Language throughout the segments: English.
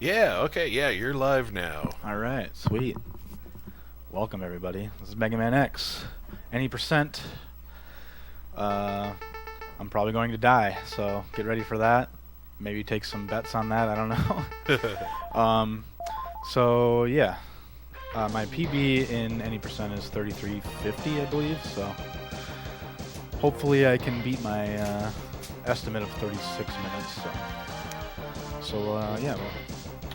Yeah, okay, yeah, you're live now. Alright, sweet. Welcome everybody. This is Mega Man X. Any percent, I'm probably going to die, so get ready for that. Maybe take some bets on that, I don't know. So yeah. My PB in any percent is 3350, I believe, so hopefully I can beat my estimate of 36 minutes. So yeah,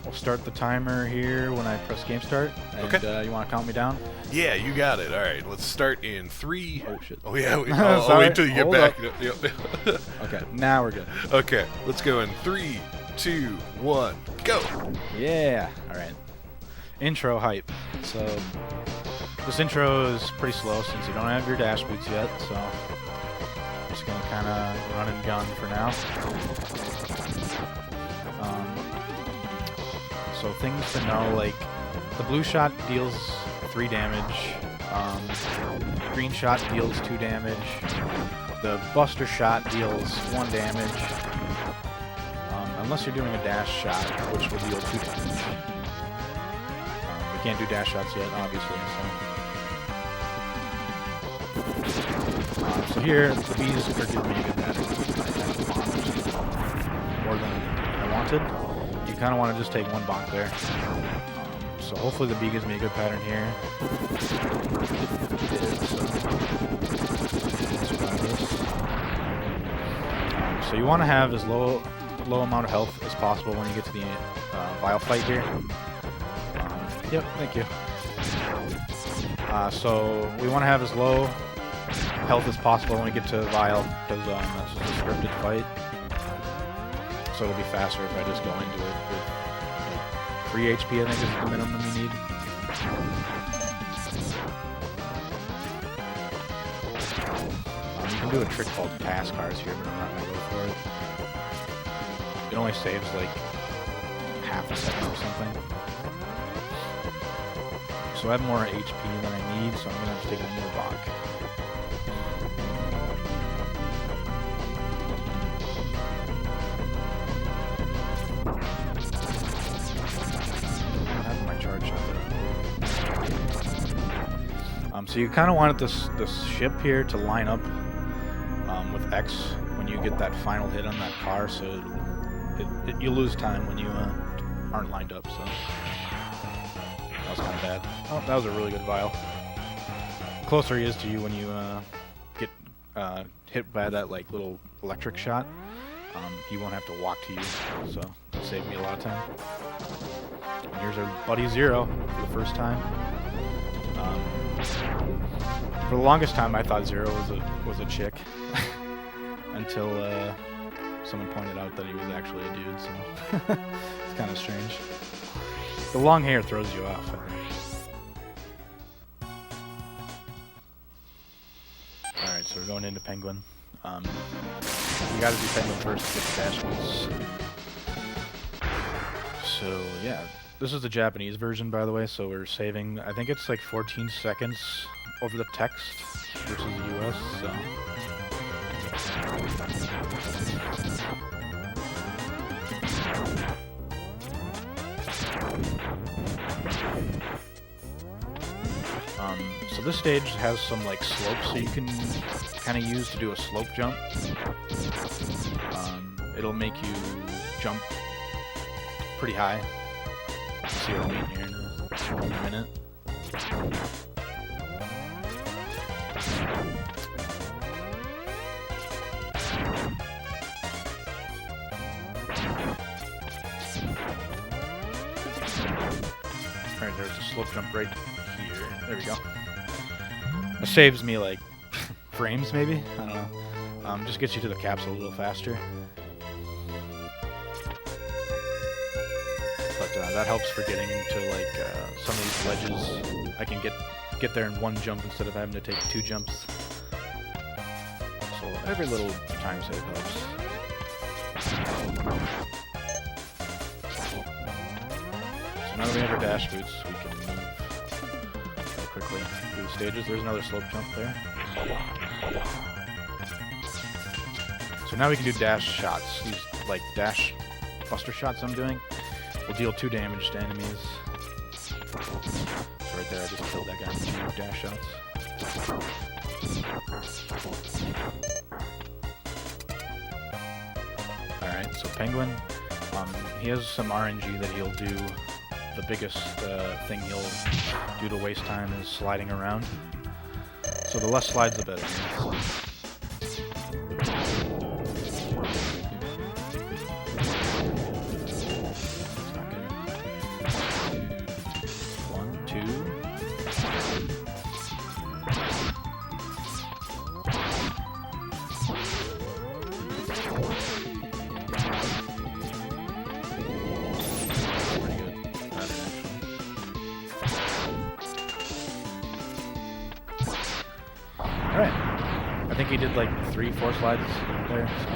we'll start the timer here when I press game start. And, Okay. You want to count me down? Yeah, you got it. All right, let's start in 3. Oh shit. Oh yeah, I'll wait till you get Hold back. up. Yep. Okay, now we're good. Okay, let's go in 3, 2, 1, go. Yeah. All right. Intro hype. So this intro is pretty slow since you don't have your dash boots yet. So I'm just gonna kind of run and gun for now. So things to know, like the blue shot deals 3 damage, green shot deals 2 damage, the buster shot deals 1 damage, unless you're doing a dash shot, which will deal 2 damage. We can't do dash shots yet, obviously. So here, the bees are giving me a good damage, more than I wanted. You kind of want to just take 1 bonk there. So hopefully the bee gives me a good pattern here. So you want to have as low amount of health as possible when you get to the vial fight here. Yep, thank you. So we want to have as low health as possible when we get to vial, because that's just a scripted fight. So it'll be faster if I just go into it with 3 HP, I think is the minimum you need. You can do a trick called pass cars here, but I'm not going to go for it. It only saves like half a second or something. So I have more HP than I need, so I'm going to have to take 1 more bonk. So you kind of wanted this ship here to line up with X when you get that final hit on that car, so you lose time when you aren't lined up. So that was kind of bad. Oh, that was a really good vial. The closer he is to you when you get hit by that like little electric shot, he won't have to walk to you, so it saved me a lot of time. And here's our buddy Zero for the first time. For the longest time, I thought Zero was a chick, until someone pointed out that he was actually a dude. So it's kind of strange. The long hair throws you off, I think. All right, so we're going into Penguin. We got to do Penguin first to get the dash boots. So yeah. This is the Japanese version, by the way, so we're saving, I think it's like 14 seconds over the text versus the US, so. So this stage has some like slopes, so you can kind of use to do a slope jump. It'll make you jump pretty high. See what I mean here in a minute. Alright, there's a slope jump right here. There we go. It saves me like frames maybe? I don't know. Just gets you to the capsule a little faster. That helps for getting to like some of these ledges. I can get there in 1 jump instead of having to take 2 jumps. So every little time save helps. So now that we have our dash boots, we can move quickly through the stages. There's another slope jump there. So now we can do dash shots. These like dash buster shots I'm doing. will deal 2 damage to enemies. So right there, I just killed that guy with 2 dash shots. Alright, so Penguin, he has some RNG that he'll do. The biggest thing he'll do to waste time is sliding around. So the less slides, the better. So. Alright. I think he did like 3-4 slides there, so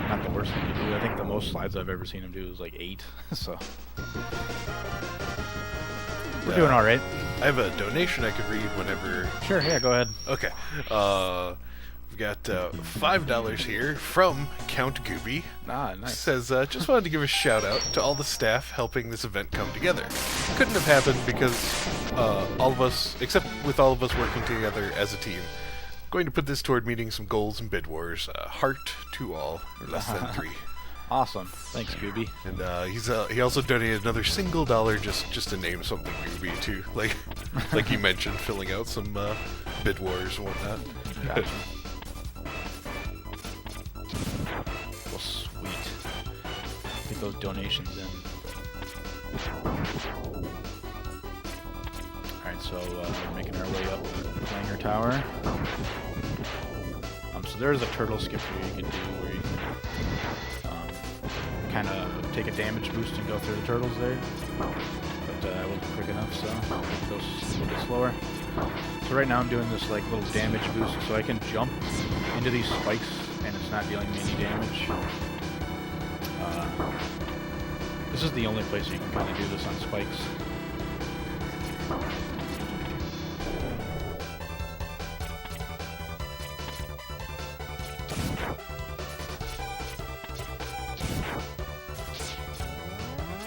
not the worst thing to do. I think the most slides I've ever seen him do is like 8, so we're doing alright. I have a donation I could read whenever. Sure, yeah, go ahead. Okay. We've got $5 here from Count Gooby. Ah, nice. Says, just wanted to give a shout out to all the staff helping this event come together. Couldn't have happened because all of us, except with all of us working together as a team, going to put this toward meeting some goals and bid wars. Heart to all, or less than 3. Awesome. Thanks, Gooby. And he also donated another $1 just to name something Gooby too, like you mentioned, filling out some bid wars and whatnot. Gotcha. Well, sweet. Get those donations in. Alright, so we're making our way up Clanger Tower. So there's a turtle skip here you can do where you can kind of take a damage boost and go through the turtles there. But I wasn't quick enough, so it goes a little bit slower. So right now I'm doing this like little damage boost so I can jump into these spikes and it's not dealing me any damage. This is the only place you can kind of do this on spikes.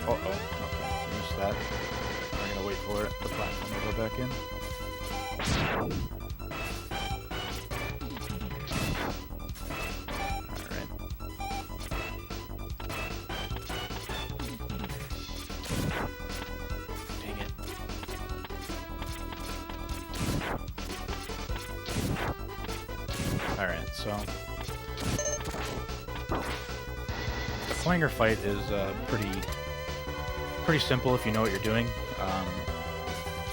Uh-oh, okay, missed that. I'm gonna wait for it, the platform to go back in. Alright. Dang it. Alright, so the Clanger fight is pretty simple if you know what you're doing.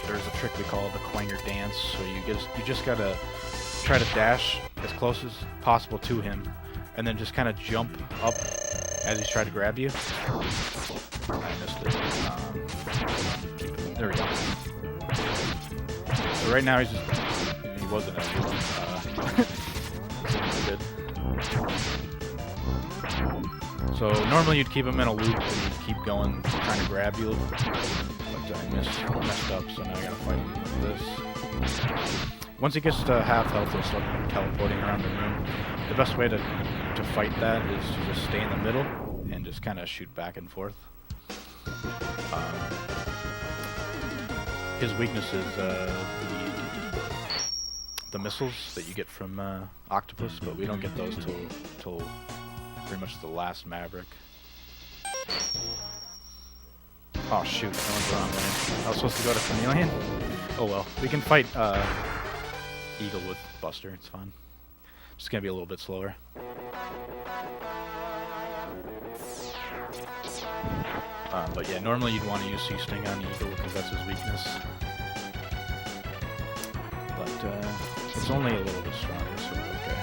There's a trick we call the Clanger dance, so you just gotta try to dash as close as possible to him, and then just kind of jump up as he's trying to grab you. I missed it. There we go. So right now he wasn't actually good. So normally you'd keep him in a loop and you'd keep going, trying to grab you, but I messed up, so now I gotta fight him with this. Once he gets to half health, he'll start teleporting around the room. The best way to fight that is to just stay in the middle and just kind of shoot back and forth. His weakness is the missiles that you get from Octopus, but we don't get those till pretty much the last Maverick. Oh shoot, I went the wrong way. I was supposed to go to Chameleon? Oh well, we can fight Eagle with Buster, it's fine. Just gonna be a little bit slower. But yeah, normally you'd want to use C-Sting on Eagle because that's his weakness. But it's only a little bit stronger, so okay.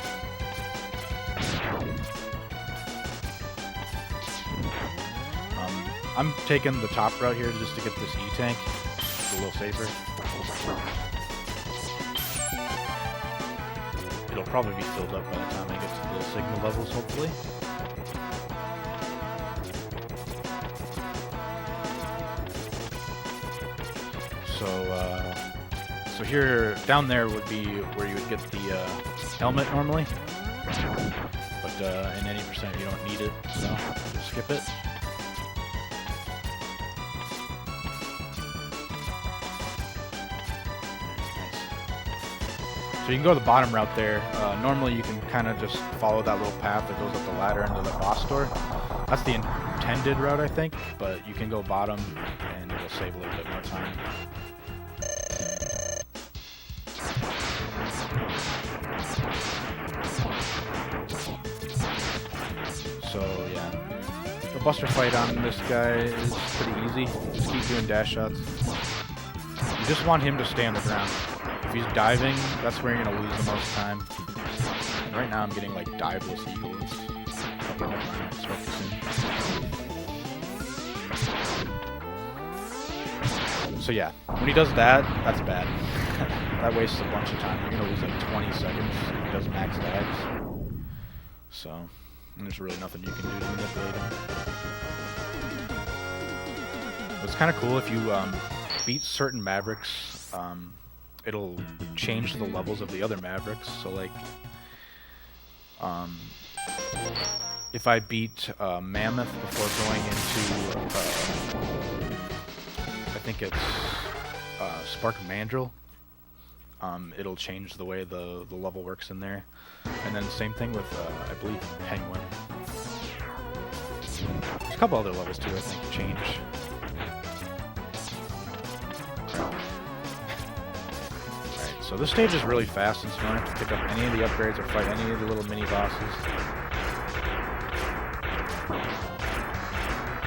I'm taking the top route here just to get this E-Tank. It's a little safer. It'll probably be filled up by the time I get to the signal levels, hopefully. So here, down there would be where you would get the helmet normally. But in any percent you don't need it, so just skip it. So you can go the bottom route there. Normally you can kind of just follow that little path that goes up the ladder into the boss door. That's the intended route, I think, but you can go bottom and it'll save a little bit more time. So yeah, the buster fight on this guy is pretty easy. Just keep doing dash shots. You just want him to stay on the ground. If he's diving, that's where you're gonna lose the most time. And right now I'm getting like diveless eagles. Okay, never mind, it's focusing. So yeah, when he does that, that's bad. That wastes a bunch of time. You're gonna lose like 20 seconds if he does max dives. So, and there's really nothing you can do to manipulate him. It's kind of cool if you beat certain Mavericks, it'll change the levels of the other Mavericks. So like, if I beat Mammoth before going into, I think it's Spark Mandrill, it'll change the way the level works in there. And then same thing with, I believe, Penguin. There's a couple other levels too, I think, change. Alright, so this stage is really fast since you don't have to pick up any of the upgrades or fight any of the little mini bosses.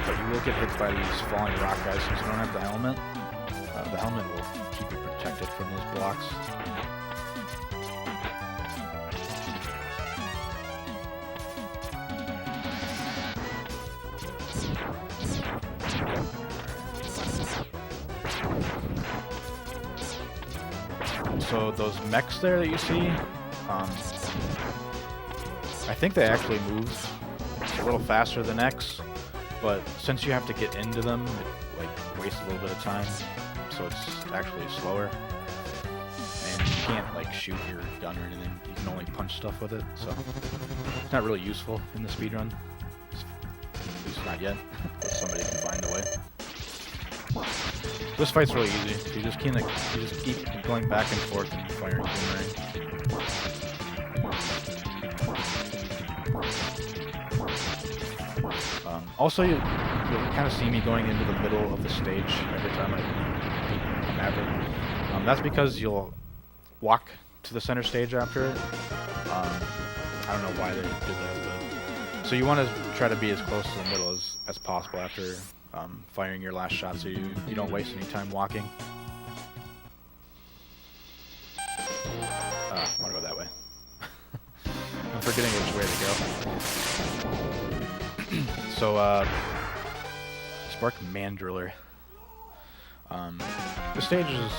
But you will get hit by these falling rock guys since you don't have the helmet. The helmet will keep you protected from those blocks. So those mechs there that you see, I think they actually move a little faster than X, but since you have to get into them, it like wastes a little bit of time, so it's actually slower. And you can't like shoot your gun or anything, you can only punch stuff with it, so it's not really useful in the speedrun. At least not yet, but somebody can find a way. This fight's really easy. You just keep going back and forth and firing boomerang. Also, you'll kind of see me going into the middle of the stage every time I beat a Maverick. That's because you'll walk to the center stage after it. I don't know why they did that, but so you want to try to be as close to the middle as possible after firing your last shot, so you don't waste any time walking. I want to go that way. I'm forgetting which way to go. So, Spark Mandriller. The stage is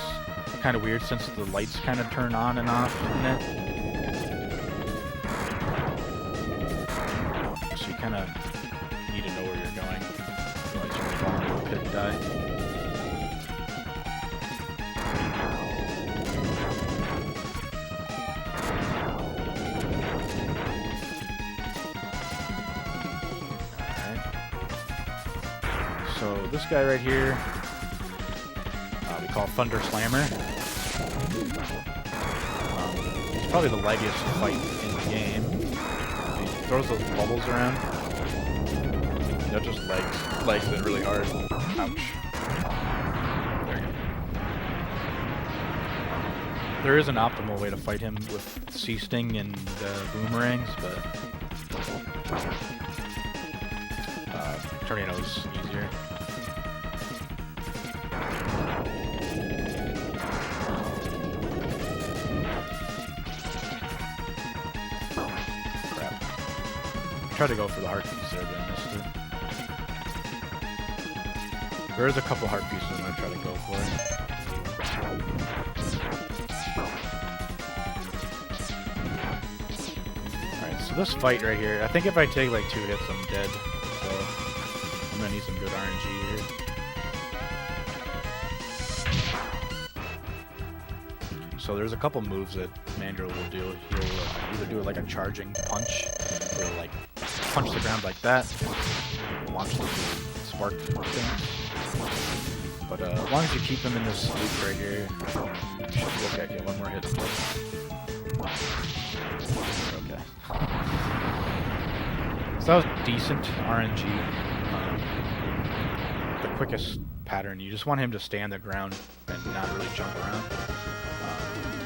kind of weird since the lights kind of turn on and off in it. So you kind of need to know where you're going. Otherwise you're going to fall into a pit and die. So this guy right here, we call Thunder Slammer. He's probably the laggiest fight in the game. He throws those bubbles around. They're just legs it really hard. Ouch. There you go. There is an optimal way to fight him with C-Sting and boomerangs, but Tornado's easier. Try to go for the heart piece there, but I missed it. There is a couple heart pieces I'm going to try to go for. Alright, so this fight right here, I think if I take like 2 hits I'm dead, so I'm going to need some good RNG here. So there's a couple moves that Mandrill will do. He'll either do like a charging punch, or like punch the ground like that, launch the spark thing. But as long as you keep him in this loop right here, you should be okay. Get one more hit. Okay. So that was decent RNG. The quickest pattern, you just want him to stay on the ground and not really jump around.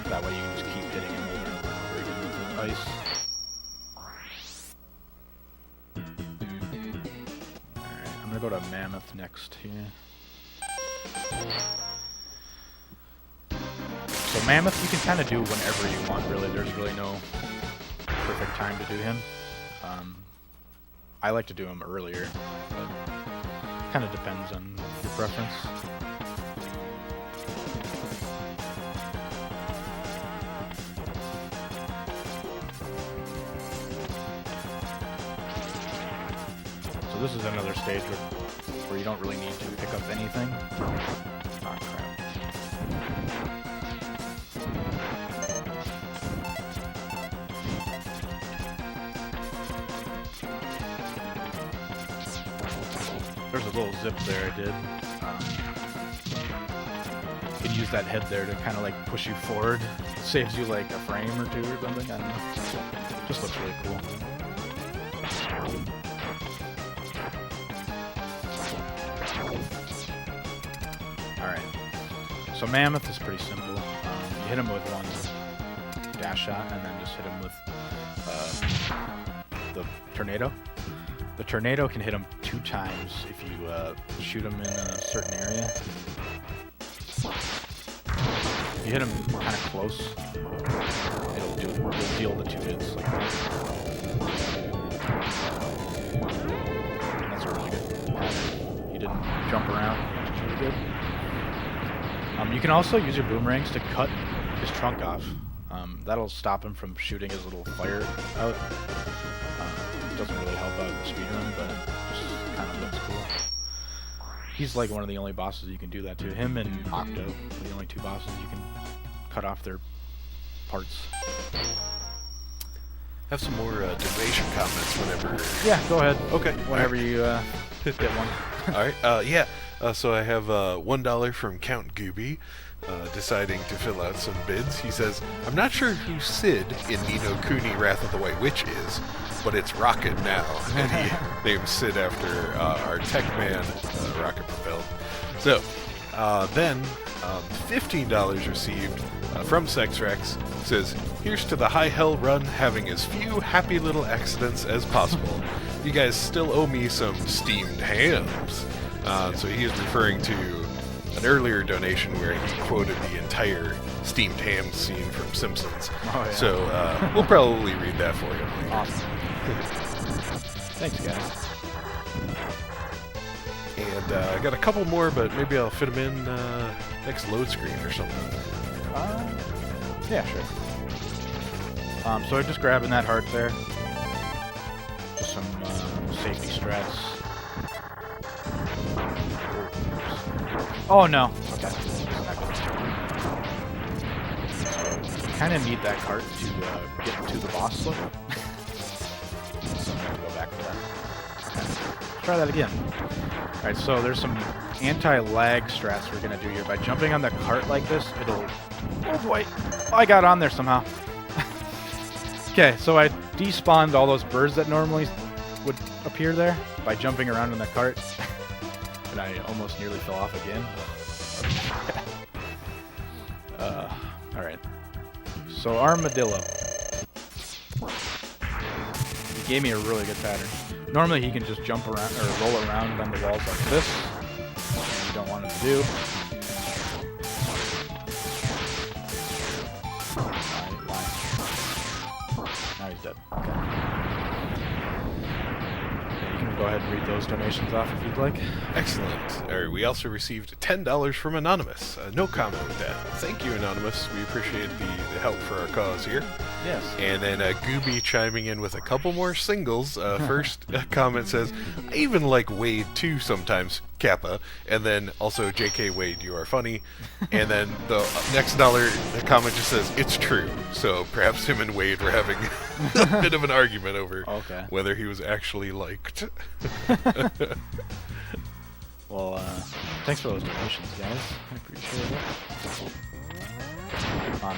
That way you can just keep hitting him over and over and over again with the ice. Alright, I'm gonna go to Mammoth next here. So Mammoth you can kind of do whenever you want, really. There's really no perfect time to do him. I like to do him earlier, but kind of depends on your preference. So this is another stage where you don't really need to pick up anything. Ah, crap. There's a little zip there I did. You can use that head there to kind of like push you forward. It saves you like a frame or two or something. I don't know. Just looks really cool. Alright. So Mammoth is pretty simple. You hit him with one dash shot and then just hit him with the tornado. The tornado can hit him 2 times if you shoot him in a certain area. If you hit him kind of close, it'll deal the 2 hits like that. That's a really good pattern. He didn't jump around, which is really good. You can also use your boomerangs to cut his trunk off. That'll stop him from shooting his little fire out. Doesn't really help out in the speedrun, but just kind of looks cool. He's like one of the only bosses you can do that to. Him and Octo are the only 2 bosses you can cut off their parts. Have some more donation comments whenever... Yeah, go ahead. Okay. Whenever you get one. Alright, yeah. So I have $1 from Count Gooby, deciding to fill out some bids. He says, I'm not sure who Sid in Ni no Kuni Wrath of the White Witch is, but it's Rocket now. And he named Sid after our tech man, Rocket Propelled. So, then, $15 received from SexRex says, here's to the high hell run having as few happy little accidents as possible. You guys still owe me some steamed hams. So he is referring to an earlier donation where he quoted the entire steamed ham scene from Simpsons. Oh, yeah. So we'll probably read that for you later. Awesome. Thanks, guys. And I got a couple more, but maybe I'll fit them in next load screen or something. Yeah, sure. So I'm just grabbing that heart there. Just some safety strats. Oh no. Okay. So you kind of need that cart to get to the boss slope. So I'm going to go back for that. Okay. Try that again. Alright, so there's some anti-lag strats we're going to do here. By jumping on the cart like this, it'll... Oh boy! Oh, I got on there somehow. Okay, so I despawned all those birds that normally would appear there by jumping around in the cart. And I almost nearly fell off again. Alright. So Armadillo. He gave me a really good pattern. Normally he can just jump around or roll around on the walls like this. And you don't want him to do. Now he's dead. Okay. You can go ahead and read those donations off if you'd like. Excellent. We also received $10 from Anonymous. No comment with that. Thank you, Anonymous. We appreciate the help for our cause here. Yes. And then Gooby chiming in with a couple more singles. First comment says, I even like Wade too sometimes, Kappa. And then also, JK Wade, you are funny. And then the next comment just says, it's true. So perhaps him and Wade were having a bit of an argument over whether he was actually liked. Well, thanks for those donations, guys. I appreciate it.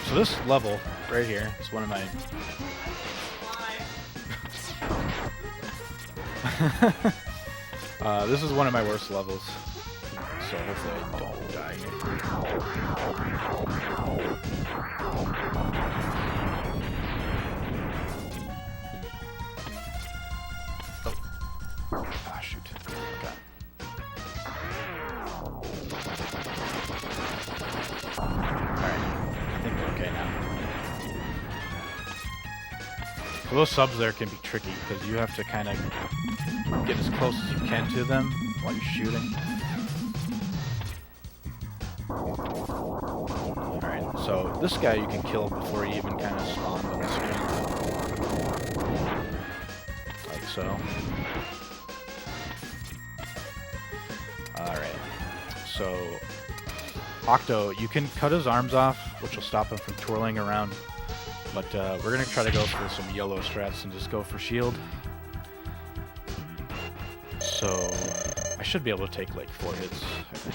So this level right here is one of my... this is one of my worst levels. So hopefully I don't die here. Ah, shoot. Okay. Alright. I think we're okay now. So those subs there can be tricky because you have to kind of get as close as you can to them while you're shooting. Alright, so this guy you can kill before he even kind of spawns on the screen. Like so. Alright, so Octo, you can cut his arms off, which will stop him from twirling around. But we're going to try to go for some yellow strats and just go for shield. So I should be able to take like 4 hits, I think.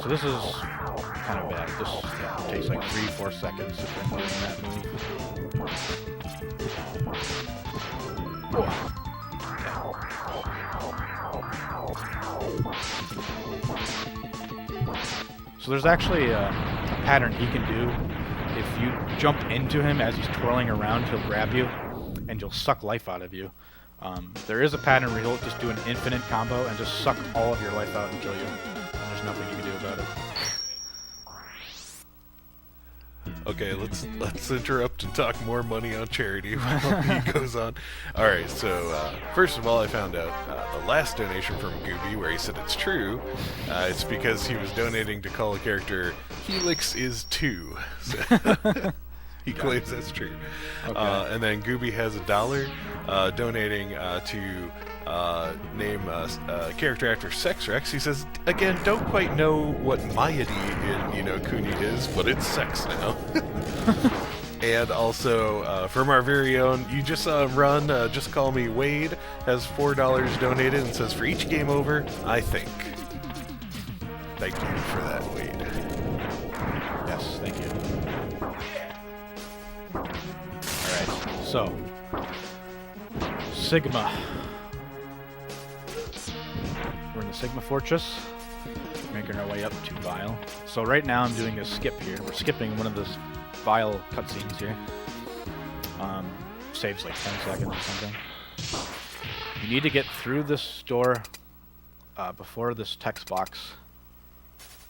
So this is kind of bad. This takes like 3-4 seconds if I'm doing that move. Oh. So there's actually a pattern he can do. If you jump into him as he's twirling around, he'll grab you, and you'll suck life out of you. There is a pattern where he'll just do an infinite combo and just suck all of your life out and kill you. There's nothing you can do about it. Okay, let's interrupt and talk more money on charity while he goes on. Alright, so first of all, I found out the last donation from Gooby, where he said it's true, it's because he was donating to call a character Helix is 2. So he claims that's true. Okay. And then Gooby has $1 donating to name a character after Sex Rex. He says, again, don't quite know what Mayadi in Kuni is, but it's sex now. And also, from our very own, you just saw him run, Just Call Me Wade, has $4 donated and says, for each game over, I think. Thank you for that, Wade. Yes, thank you. Alright, so Sigma. We're in the Sigma Fortress, making our way up to Vile. So right now I'm doing a skip here. We're skipping one of those Vile cutscenes here. Saves like 10 seconds or something. You need to get through this door before this text box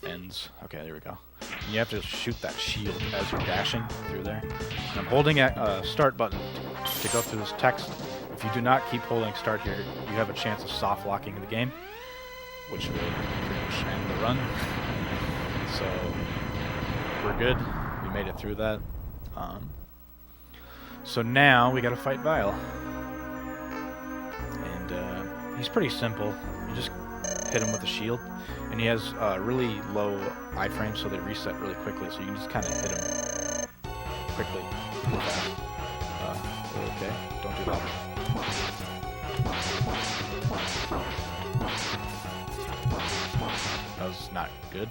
ends. Okay, there we go. And you have to shoot that shield as you're dashing through there. And I'm holding a start button to go through this text. If you do not keep holding start here, you have a chance of soft locking the game, which will pretty much end the run. So we're good. We made it through that. So now we gotta fight Vile. And he's pretty simple. You just hit him with a shield. And he has really low iframes, so they reset really quickly, so you can just kind of hit him quickly. Okay, don't do that. That was not good.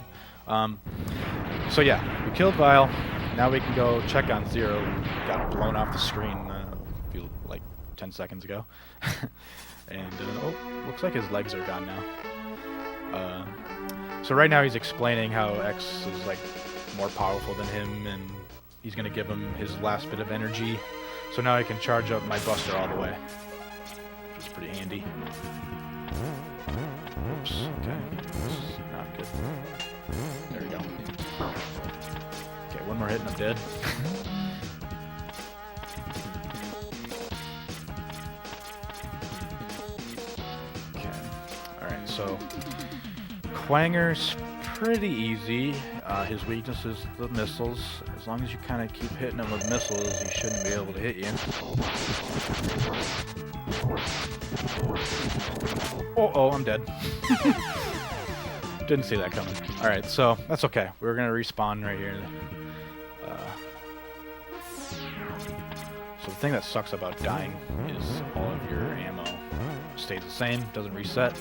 So yeah, we killed Vile. Now we can go check on Zero. Got blown off the screen a few, like 10 seconds ago. And oh, looks like his legs are gone now. So right now he's explaining how X is like more powerful than him, and he's gonna give him his last bit of energy. So now I can charge up my Buster all the way, which is pretty handy. Oops, okay, this is not good. There we go. Okay, one more hit and I'm dead. Okay, alright, so Quanger's pretty easy. His weakness is the missiles. As long as you kind of keep hitting him with missiles, he shouldn't be able to hit you. Oh, I'm dead. Didn't see that coming. Alright, so that's okay. We're going to respawn right here. So the thing that sucks about dying is all of your ammo stays the same, doesn't reset.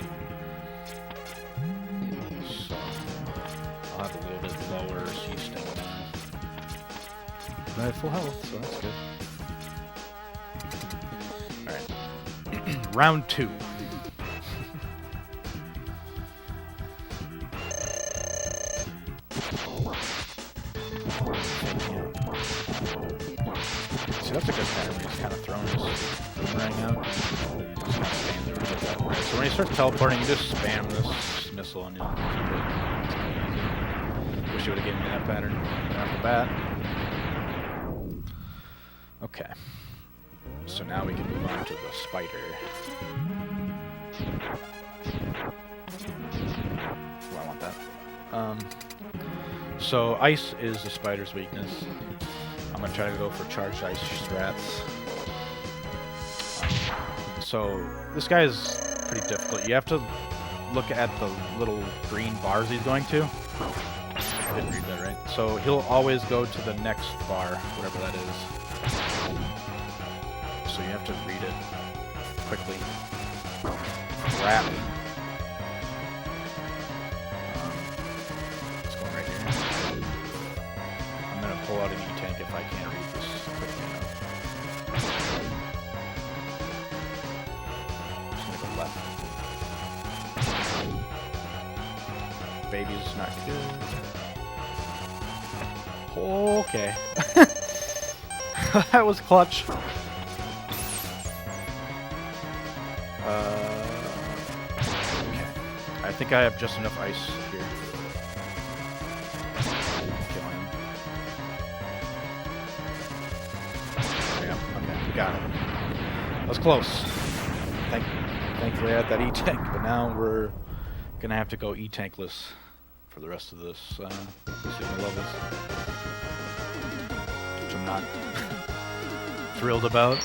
So I have full health, so that's good. Alright. Round 2. See, that's a good pattern. He's kind of throwing his boomerang out. Just kind of stand there like that. Right, so when he starts teleporting, you just spam this missile and you'll keep it. Wish you would have given me that pattern right off the bat. Okay. So now we can move on to the spider. Oh, I want that. So ice is the spider's weakness. I'm gonna try to go for charged ice strats. So this guy is pretty difficult. You have to look at the little green bars he's going to. I didn't read that right. So he'll always go to the next bar, whatever that is. So you have to read it quickly. Crap. It's going right here. I'm gonna pull out an E-tank if I can't read this quickly enough. I'm just gonna go left. Baby's not good. Okay. That was clutch. Okay. I think I have just enough ice here. Kill him. Yeah, okay, we got it. That was close. Thankfully I had that E-tank, but now we're gonna have to go E-tankless for the rest of this levels. Which I'm not thrilled about.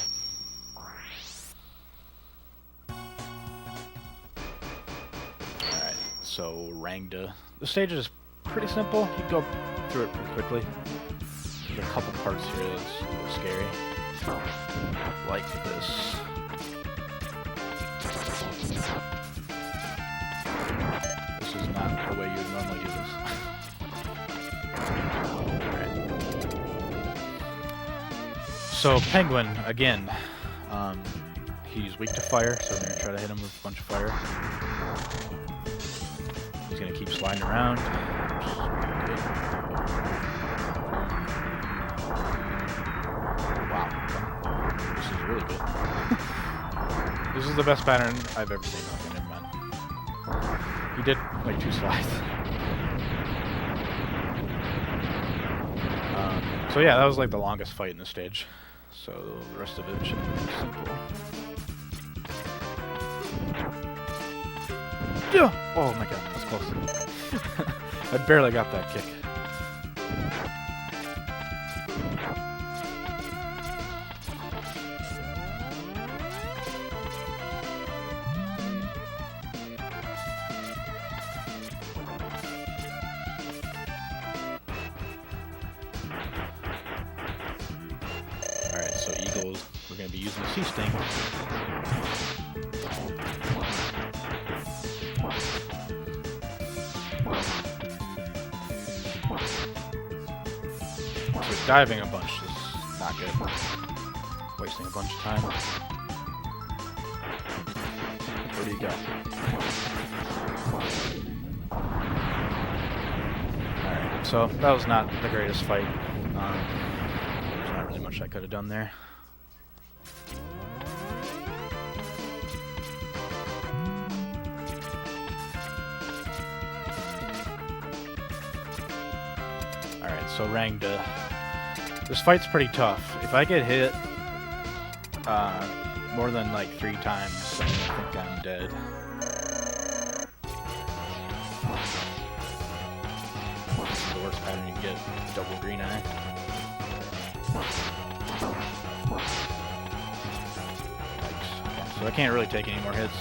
Alright, so Rangda. The stage is pretty simple. You can go through it pretty quickly. There's a couple parts here that's a little scary. Like this. This is not the way you would normally do this. Alright. So Penguin, again, he's weak to fire, so we're going to try to hit him with a bunch of fire. He's going to keep sliding around. Wow. This is really good. This is the best pattern I've ever seen. Okay, never mind. He did like 2 slides. So yeah, that was like the longest fight in the stage. So the rest of it should be simple. Oh my god, that's close. I barely got that kick. Alright, so Eagles, we're going to be using the Sea Sting. So he's diving a bunch, this is not good. Wasting a bunch of time. Where do you go? Alright, so that was not the greatest fight. There's not really much I could have done there. Alright, so Rangda. This fight's pretty tough. If I get hit more than like 3 times, I think I'm dead. This is the worst pattern you can get. Double green eye. Yikes. Okay, so I can't really take any more hits.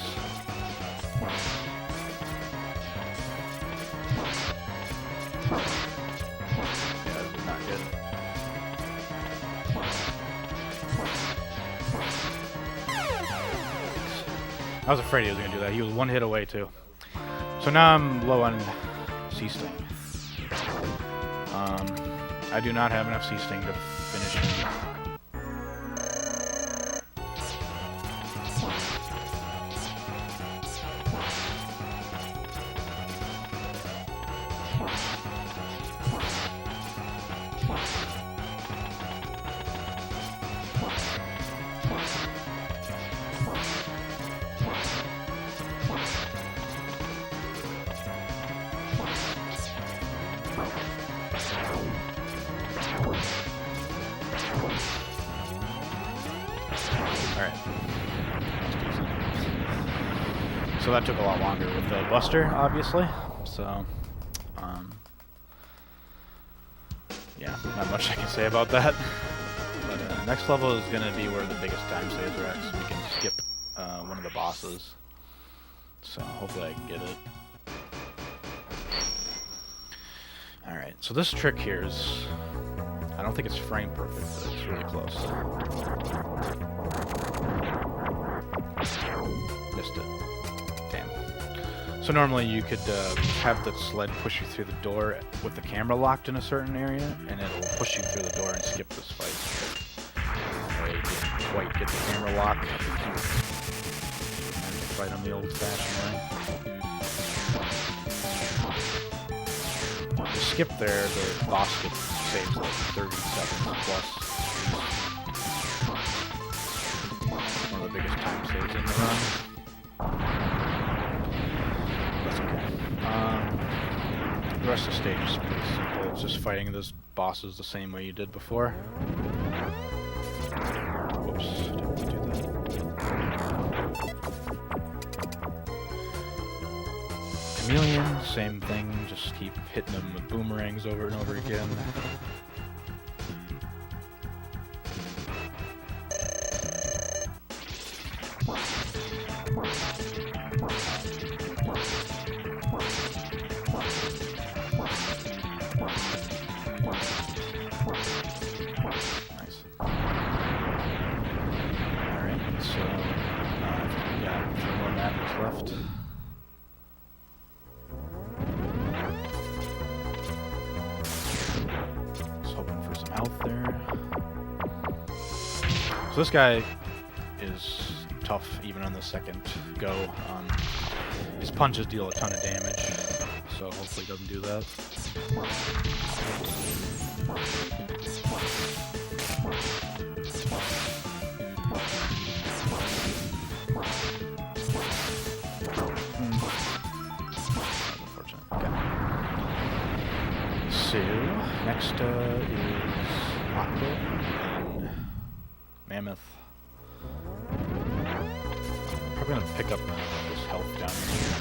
I was afraid he was going to do that. He was 1 hit away, too. So now I'm low on Sea Sting. I do not have enough Sea Sting to finish Alright. So that took a lot longer with the Buster, obviously. So, yeah, not much I can say about that. But next level is going to be where the biggest time saves are at, so we can skip one of the bosses. So hopefully I can get it. Alright, so this trick here is... I don't think it's frame perfect, but it's really close. Missed it. Damn. So normally you could have the sled push you through the door with the camera locked in a certain area, and it'll push you through the door and skip this fight. But you didn't quite get the camera lock. Fight on the old-fashioned way. If you skip there, the boss gets saves like 30 seconds plus. One of the biggest time saves in the run. That's okay. The rest of the stage is pretty simple. It's just fighting those bosses the same way you did before. Whoops, didn't do that. Chameleon, same thing, just keep hitting them with boomerangs over and over again. Nice. Alright, so we got 3 more maps left. Health there. So this guy is tough even on the second go. His punches deal a ton of damage, so hopefully he doesn't do that. Unfortunate. Okay. So next is Octo and Mammoth. Probably gonna pick up this health down here.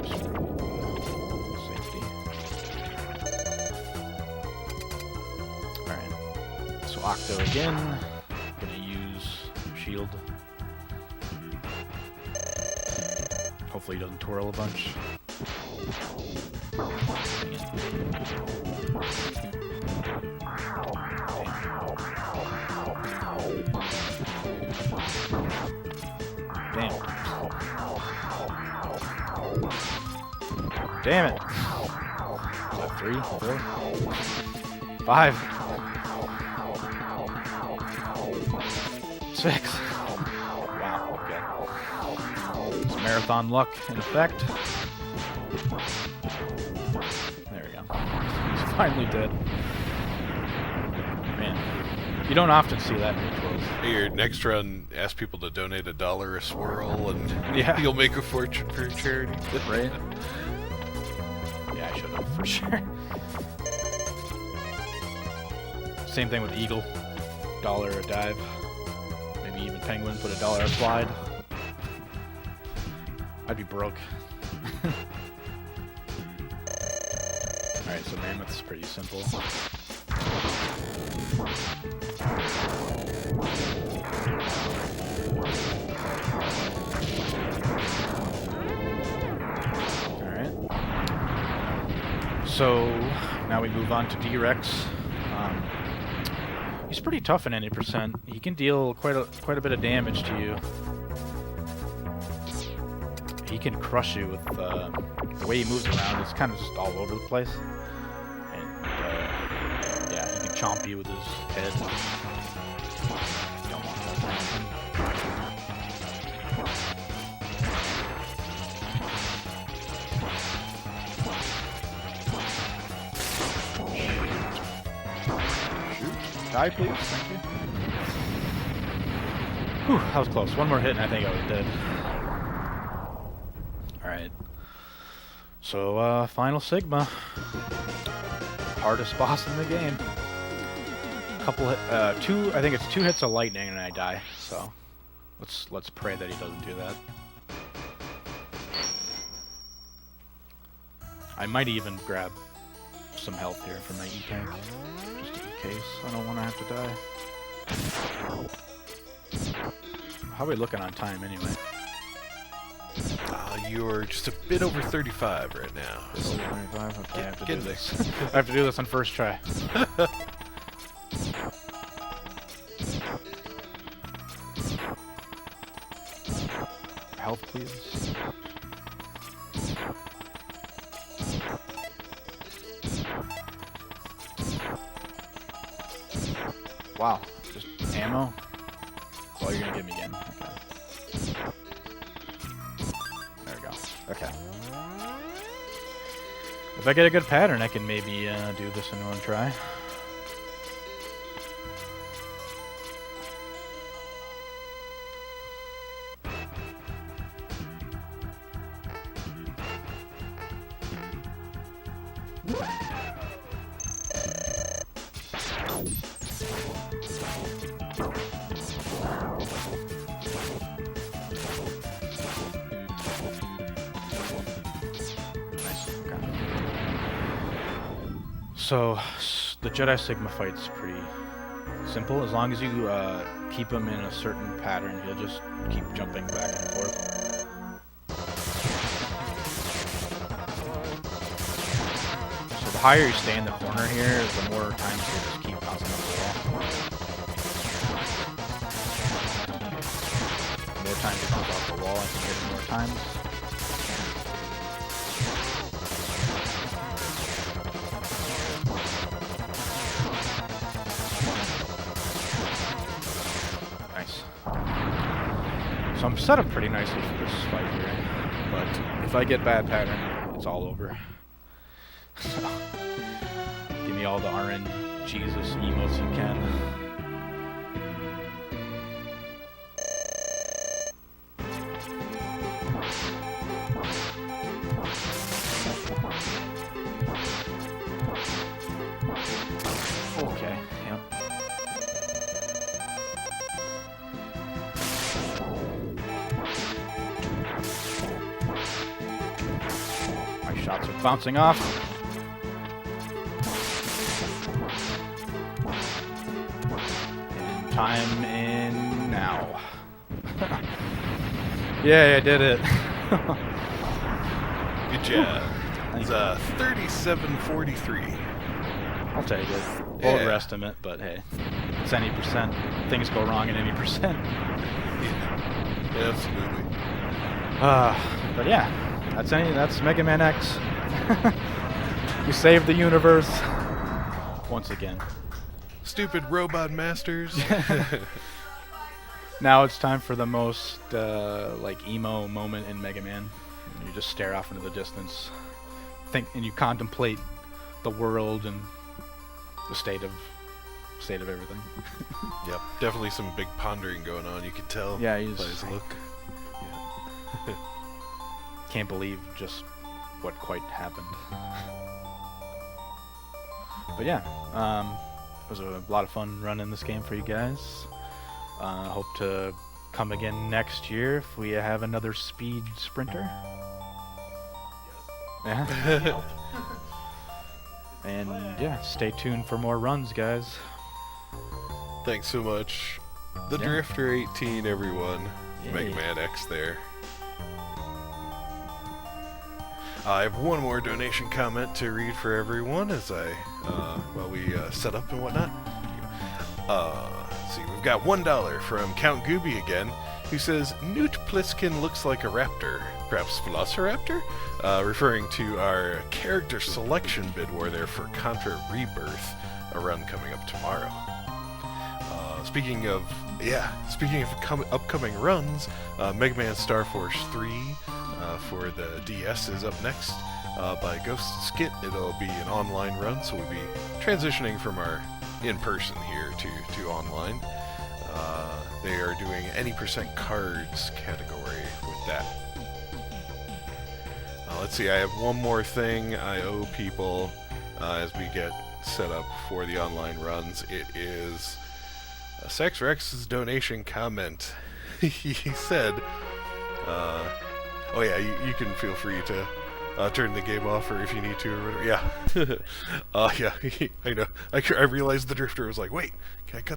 Just for safety. Alright. So Octo again. Gonna use shield. Hopefully he doesn't twirl a bunch. Damn. Damn it. Is that 3, 4, 5, 6. Wow, okay. It's marathon luck in effect. There we go. He's finally dead. Man, you don't often see that many twirls. Your next run, ask people to donate $1 a swirl, and yeah, you'll make a fortune for charity. Right? Yeah, I should have for sure. Same thing with Eagle. $1 a dive. Maybe even Penguin put $1 a slide. I'd be broke. Alright, so Mammoth's pretty simple. Alright. So now we move on to D-Rex. He's pretty tough in any percent. He can deal quite a bit of damage to you. He can crush you with the way he moves around. It's kind of just all over the place. And yeah, he can chomp you with his head. Don't want that to happen. Die, please. Thank you. Whew, that was close. One more hit and I think I was dead. Alright. So, Final Sigma. Hardest boss in the game. two. I think it's 2 hits of lightning and I die. So let's pray that he doesn't do that. I might even grab some health here for my E-tank, just in case. I don't want to have to die. How are we looking on time anyway? You're just a bit over 35 right now. Over 25? Okay, I have to do Get this. I have to do this on first try. Health, please. Wow, just ammo? That's all you're gonna give me again. Okay. There we go. Okay. If I get a good pattern, I can maybe do this in one try. So, the Jedi Sigma fight's pretty simple. As long as you keep him in a certain pattern, he'll just keep jumping back and forth. So the higher you stay in the corner here, the more times you'll just keep bouncing off the wall. The more times you bounce off the wall, I can hit it more times. So I'm set up pretty nicely for this fight here, but if I get bad pattern, it's all over. So, give me all the RN Jesus emotes you can. Okay, yep. Shots are bouncing off. And time in now. Yeah, I did it. Good job. It's 37:43. I'll take it. Yeah. Overestimate, but hey, it's any percent. Things go wrong in any percent. Yeah, absolutely. But yeah. That's Mega Man X. We saved the universe once again. Stupid robot masters. Now it's time for the most like emo moment in Mega Man. You just stare off into the distance, and you contemplate the world and the state of everything. Yep, definitely some big pondering going on. You can tell. Yeah, by his look. Yeah. Can't believe just what quite happened. But yeah, it was a lot of fun running this game for you guys. Hope to come again next year if we have another speed sprinter. Yeah. And yeah, stay tuned for more runs, guys. Thanks so much. TheDrifter18, everyone. Yay. Mega Man X there. I have one more donation comment to read for everyone as while we set up and whatnot. Let's see, we've got $1 from Count Gooby again, who says, Newt Pliskin looks like a raptor, perhaps Velociraptor? Referring to our character selection bid war there for Contra Rebirth, a run coming up tomorrow. Speaking of upcoming runs, Mega Man Star Force 3 for the DS is up next by Ghost Skit. It'll be an online run, so we'll be transitioning from our in-person here to online. They are doing any percent cards category with that. Let's see, I have one more thing I owe people as we get set up for the online runs. It is Sex Rex's donation comment. He said, oh yeah, you can feel free to turn the game off or if you need to or whatever. Yeah. Yeah, I know. I realized the Drifter was like, wait, can I cut